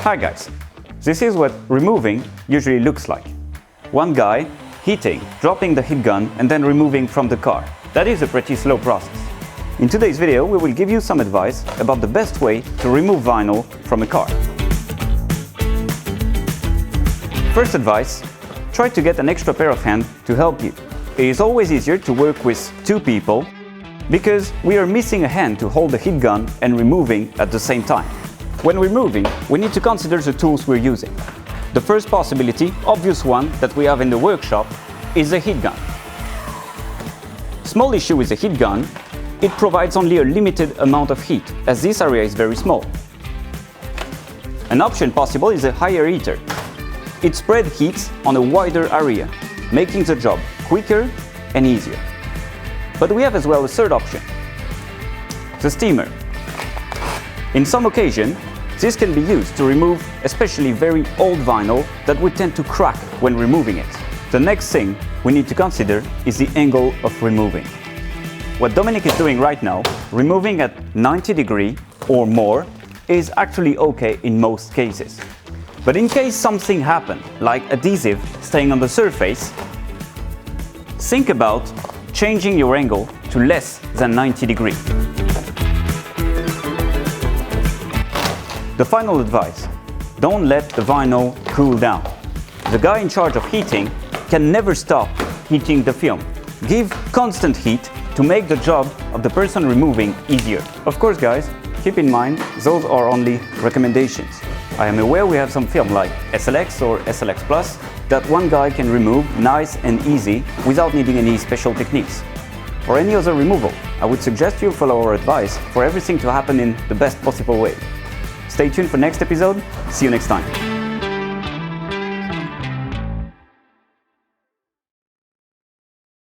Hi guys, this is what removing usually looks like. One guy heating, dropping the heat gun and then removing from the car. That is a pretty slow process. In today's video, we will give you some advice about the best way to remove vinyl from a car. First advice, try to get an extra pair of hands to help you. It is always easier to work with two people because we are missing a hand to hold the heat gun and removing at the same time. When removing, we need to consider the tools we're using. The first possibility, obvious one that we have in the workshop, is a heat gun. Small issue with the heat gun, it provides only a limited amount of heat, as this area is very small. An option possible is a higher heater. It spreads heat on a wider area, making the job quicker and easier. But we have as well a third option, the steamer. In some occasions, this can be used to remove especially very old vinyl that would tend to crack when removing it. The next thing we need to consider is the angle of removing. What Dominic is doing right now, removing at 90 degrees or more, is actually okay in most cases. But in case something happened, like adhesive staying on the surface, think about changing your angle to less than 90 degrees. The final advice, don't let the vinyl cool down. The guy in charge of heating can never stop heating the film. Give constant heat to make the job of the person removing easier. Of course guys, keep in mind, those are only recommendations. I am aware we have some film like SLX or SLX Plus that one guy can remove nice and easy without needing any special techniques. For any other removal, I would suggest you follow our advice for everything to happen in the best possible way. Stay tuned for next episode. See you next time.